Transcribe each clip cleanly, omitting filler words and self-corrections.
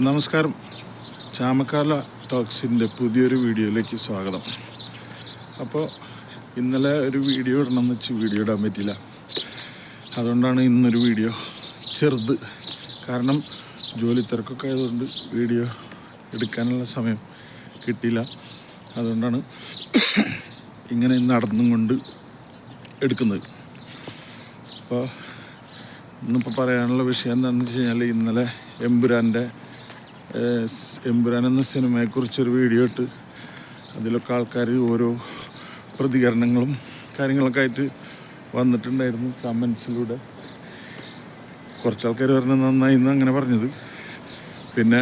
നമസ്കാരം. ചാമക്കാല ടോക്സിൻ്റെ പുതിയൊരു വീഡിയോയിലേക്ക് സ്വാഗതം. അപ്പോൾ ഇന്നലെ ഒരു വീഡിയോ ഇടണമെന്ന് വെച്ച് വീഡിയോ ഇടാൻ പറ്റില്ല. അതുകൊണ്ടാണ് ഇന്നൊരു വീഡിയോ ചെറുത്. കാരണം ജോലി തിരക്കൊക്കെ ആയതുകൊണ്ട് വീഡിയോ എടുക്കാനുള്ള സമയം കിട്ടിയില്ല. അതുകൊണ്ടാണ് ഇങ്ങനെ നടന്നും കൊണ്ട് എടുക്കുന്നത്. അപ്പോൾ ഇന്നിപ്പോൾ പറയാനുള്ള വിഷയം എന്താണെന്ന് വെച്ച് കഴിഞ്ഞാൽ, ഇന്നലെ എമ്പുരാൻ എന്ന സിനിമയെക്കുറിച്ചൊരു വീഡിയോ ഇട്ട് അതിലൊക്കെ ആൾക്കാർ ഓരോ പ്രതികരണങ്ങളും കാര്യങ്ങളൊക്കെ ആയിട്ട് വന്നിട്ടുണ്ടായിരുന്നു. കമൻസിലൂടെ കുറച്ച് ആൾക്കാർ പറഞ്ഞത് നന്നായി എന്ന് അങ്ങനെ പറഞ്ഞത്. പിന്നെ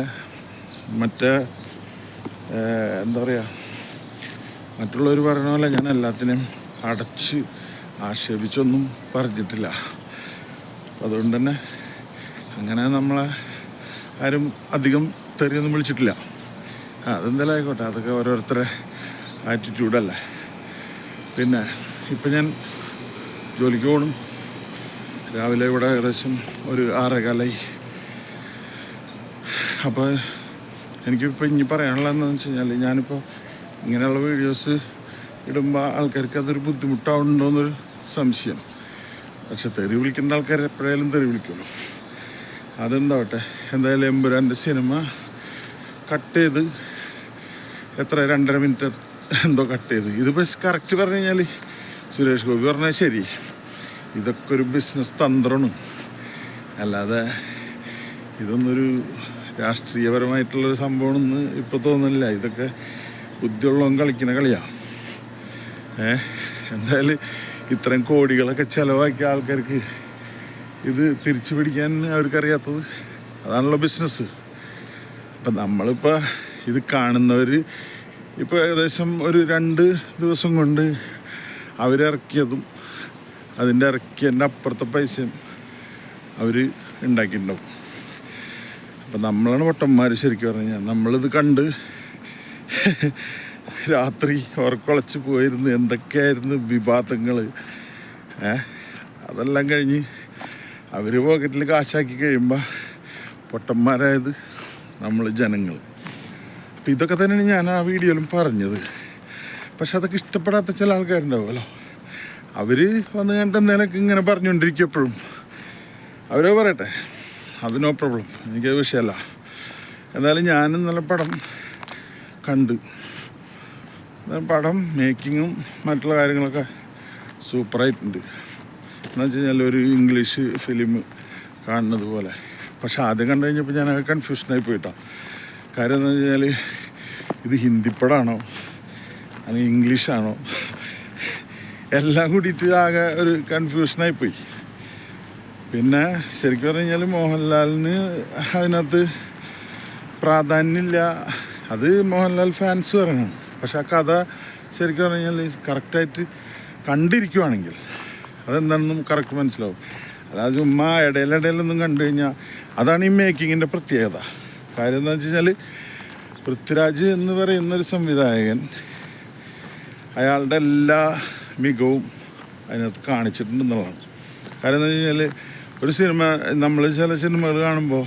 എന്താ പറയുക, മറ്റുള്ളവർ പറഞ്ഞ പോലെ ഞാൻ എല്ലാത്തിനെയും അടച്ച് ആക്ഷേപിച്ചൊന്നും പറഞ്ഞിട്ടില്ല. അതുകൊണ്ട് തന്നെ അങ്ങനെ നമ്മളെ ആരും അധികം തെറിയൊന്നും വിളിച്ചിട്ടില്ല. അതെന്തെങ്കിലും ആയിക്കോട്ടെ, അതൊക്കെ ഓരോരുത്തരുടെ ആറ്റിറ്റ്യൂഡല്ലേ. പിന്നെ ഇപ്പം ഞാൻ ജോലിക്ക് പോകണം. രാവിലെ ഇവിടെ ഏകദേശം ഒരു 6:15. അപ്പോൾ എനിക്കിപ്പോൾ ഇനി പറയാനുള്ളത് എന്താണെന്ന് വെച്ച് കഴിഞ്ഞാൽ, ഞാനിപ്പോൾ ഇങ്ങനെയുള്ള വീഡിയോസ് ഇടുമ്പോൾ ആൾക്കാർക്ക് അതൊരു ബുദ്ധിമുട്ടാവുന്നുണ്ടോയെന്നൊരു സംശയം. പക്ഷെ തെറി വിളിക്കേണ്ട ആൾക്കാർ എപ്പോഴായാലും തെറി വിളിക്കുമല്ലോ. അതെന്താവട്ടെ. എന്തായാലും എമ്പുരാൻ്റെ സിനിമ കട്ട് ചെയ്ത് 2.5 മിനിറ്റ് എന്തോ കട്ട് ചെയ്ത്. ഇതിപ്പോൾ കറക്റ്റ് പറഞ്ഞു കഴിഞ്ഞാൽ സുരേഷ് ഗോപി പറഞ്ഞാൽ ശരി, ഇതൊക്കെ ഒരു ബിസിനസ് തന്ത്രമാണ്, അല്ലാതെ ഇതൊന്നൊരു രാഷ്ട്രീയപരമായിട്ടുള്ളൊരു സംഭവമാണെന്ന് ഇപ്പോൾ തോന്നുന്നില്ല. ഇതൊക്കെ ബുദ്ധിയുള്ളവൻ കളിക്കുന്ന കളിയാണ്. എന്തായാലും ഇത്രയും കോടികളൊക്കെ ചിലവാക്കിയ ആൾക്കാർക്ക് ഇത് തിരിച്ചു പിടിക്കാൻ അവർക്കറിയാത്തത്. അതാണല്ലോ ബിസിനസ്. അപ്പം നമ്മളിപ്പോൾ ഇത് കാണുന്നവർ ഇപ്പോൾ ഏകദേശം ഒരു 2 ദിവസം കൊണ്ട് അവരിറക്കിയതും ഇറക്കിയതിൻ്റെ അപ്പുറത്തെ പൈസയും അവർ ഉണ്ടാക്കിയിട്ടുണ്ടാവും. അപ്പം നമ്മളാണ് പൊട്ടന്മാർ ശരിക്കും പറഞ്ഞു കഴിഞ്ഞാൽ. നമ്മളിത് കണ്ട് രാത്രി ഉറക്കൊളച്ച് പോയിരുന്നു. എന്തൊക്കെയായിരുന്നു വിവാദങ്ങൾ. അതെല്ലാം കഴിഞ്ഞ് അവർ പോക്കറ്റിൽ കാശാക്കി കഴിയുമ്പോൾ പൊട്ടന്മാരായത് നമ്മൾ ജനങ്ങൾ. അപ്പം ഇതൊക്കെ തന്നെയാണ് ഞാൻ ആ വീഡിയോയിലും പറഞ്ഞത്. പക്ഷെ അതൊക്കെ ഇഷ്ടപ്പെടാത്ത ചില ആൾക്കാരുണ്ടാവുമല്ലോ. അവർ വന്ന് കണ്ട് എന്തെങ്കിലുമൊക്കെ ഇങ്ങനെ പറഞ്ഞുകൊണ്ടിരിക്കും. എപ്പോഴും അവരോ പറയട്ടെ, അത് നോ പ്രോബ്ലം, എനിക്കത് വിഷയമല്ല. എന്തായാലും ഞാൻ ഇന്നലെ പടം കണ്ട്. പടം മേക്കിങ്ങും മറ്റുള്ള കാര്യങ്ങളൊക്കെ സൂപ്പറായിട്ടുണ്ട്. എന്ന് വെച്ച് കഴിഞ്ഞാൽ ഒരു ഇംഗ്ലീഷ് ഫിലിം കാണുന്നത് പോലെ. പക്ഷെ ആദ്യം കണ്ടു കഴിഞ്ഞപ്പോൾ ഞാൻ കൺഫ്യൂഷനായി പോയിട്ടാണ്. കാര്യം എന്താ വെച്ച് കഴിഞ്ഞാൽ, ഇത് ഹിന്ദി പടമാണോ അല്ലെങ്കിൽ ഇംഗ്ലീഷാണോ, എല്ലാം കൂടിയിട്ട് ആകെ ഒരു കൺഫ്യൂഷനായിപ്പോയി. പിന്നെ ശരിക്കും പറഞ്ഞു കഴിഞ്ഞാൽ മോഹൻലാലിന് അതിനകത്ത് പ്രാധാന്യമില്ല. അത് മോഹൻലാൽ ഫാൻസ് പറയണം. പക്ഷെ ആ കഥ ശരിക്കും പറഞ്ഞു കഴിഞ്ഞാൽ കറക്റ്റായിട്ട് കണ്ടിരിക്കുവാണെങ്കിൽ അതെന്താണെന്നും കറക്റ്റ് മനസ്സിലാവും. അല്ലാതെ ചുമ്മാ ഇടയിലൊന്നും കണ്ടു കഴിഞ്ഞാൽ അതാണ് ഈ മേക്കിങ്ങിൻ്റെ പ്രത്യേകത. കാര്യം എന്താണെന്ന് വെച്ച് കഴിഞ്ഞാൽ, പൃഥ്വിരാജ് എന്ന് പറയുന്നൊരു സംവിധായകൻ അയാളുടെ എല്ലാ മികവും അതിനകത്ത് കാണിച്ചിട്ടുണ്ടെന്നുള്ളതാണ്. കാര്യം എന്താ വെച്ച് കഴിഞ്ഞാൽ, ഒരു സിനിമ നമ്മൾ ചില സിനിമകൾ കാണുമ്പോൾ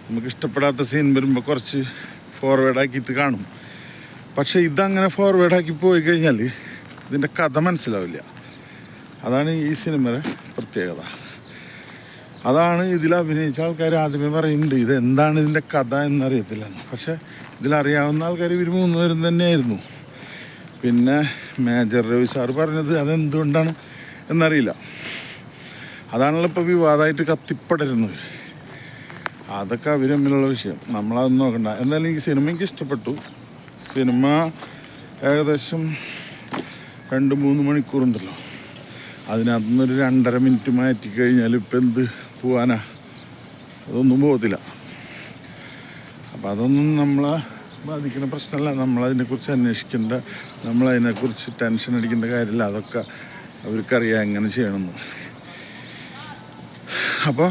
നമുക്ക് ഇഷ്ടപ്പെടാത്ത സീൻ വരുമ്പോൾ കുറച്ച് ഫോർവേഡാക്കിയിട്ട് കാണും. പക്ഷേ ഇതങ്ങനെ ഫോർവേഡാക്കി പോയി കഴിഞ്ഞാൽ ഇതിൻ്റെ കഥ മനസ്സിലാവില്ല. അതാണ് ഈ സിനിമയുടെ പ്രത്യേകത. അതാണ് ഇതിൽ അഭിനയിച്ച ആൾക്കാർ ആദ്യമേ പറയുന്നുണ്ട് ഇതെന്താണ് ഇതിൻ്റെ കഥ എന്നറിയത്തില്ല. പക്ഷേ ഇതിലറിയാവുന്ന ആൾക്കാർ ഇവർ 3 പേരും തന്നെയായിരുന്നു. പിന്നെ മേജർ രവി സാറ് പറഞ്ഞത് അതെന്തുകൊണ്ടാണ് എന്നറിയില്ല. അതാണല്ലോ ഇപ്പോൾ വിവാദമായിട്ട് കത്തിപ്പടരുന്നത്. അതൊക്കെ അവർ തമ്മിലുള്ള വിഷയം, നമ്മളതൊന്നും നോക്കണ്ട. എന്തായാലും ഈ സിനിമ എനിക്ക് ഇഷ്ടപ്പെട്ടു. സിനിമ ഏകദേശം 2-3 മണിക്കൂറുണ്ടല്ലോ. അതിനകത്തുനിന്നൊരു 2.5 മിനിറ്റ് മാറ്റി കഴിഞ്ഞാൽ ഇപ്പം എന്ത് പോവാനാ? അതൊന്നും പോകത്തില്ല. അപ്പം അതൊന്നും നമ്മളെ ബാധിക്കുന്ന പ്രശ്നമല്ല. നമ്മളതിനെക്കുറിച്ച് അന്വേഷിക്കേണ്ട, നമ്മളതിനെക്കുറിച്ച് ടെൻഷൻ അടിക്കേണ്ട കാര്യമില്ല. അതൊക്കെ അവർക്കറിയാം എങ്ങനെ ചെയ്യണമെന്ന്. അപ്പോൾ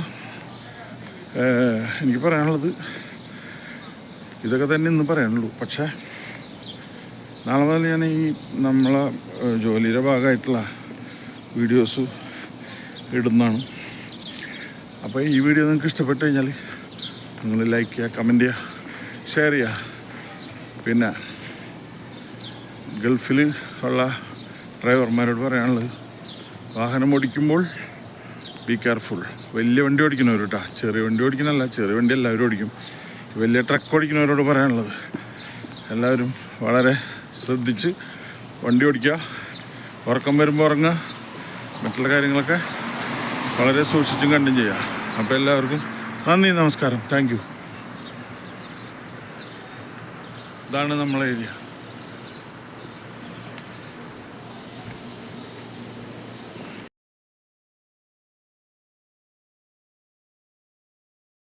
എനിക്ക് പറയാനുള്ളത് ഇതൊക്കെ തന്നെ ഇന്ന് പറയാനുള്ളൂ. പക്ഷേ നാളെ മുതൽ ഞാൻ ഈ നമ്മളെ ജോലിയുടെ ഭാഗമായിട്ടുള്ള വീഡിയോസ് ഇടുന്നതാണ്. അപ്പോൾ ഈ വീഡിയോ നിങ്ങൾക്ക് ഇഷ്ടപ്പെട്ട് കഴിഞ്ഞാൽ നിങ്ങൾ ലൈക്ക് ചെയ്യുക, കമൻറ്റ് ചെയ്യുക, ഷെയർ ചെയ്യുക. പിന്നെ ഗൾഫിൽ ഉള്ള ഡ്രൈവർമാരോട് പറയാനുള്ളത്, വാഹനം ഓടിക്കുമ്പോൾ ബി കെയർഫുൾ. വലിയ വണ്ടി ഓടിക്കുന്നവർ കേട്ടോ, ചെറിയ വണ്ടി ഓടിക്കുന്നല്ല, ചെറിയ വണ്ടി എല്ലാവരും ഓടിക്കും. വലിയ ട്രക്ക് ഓടിക്കുന്നവരോട് പറയാനുള്ളത്, എല്ലാവരും വളരെ ശ്രദ്ധിച്ച് വണ്ടി ഓടിക്കുക. ഉറക്കം വരുമ്പോൾ ഉറങ്ങുക, മറ്റുള്ള കാര്യങ്ങളൊക്കെ വളരെ സൂക്ഷിച്ചും കണ്ടും ചെയ്യുക. അപ്പോൾ എല്ലാവർക്കും നന്ദി, നമസ്കാരം, താങ്ക് യു. ഇതാണ് നമ്മളെ ഏരിയ.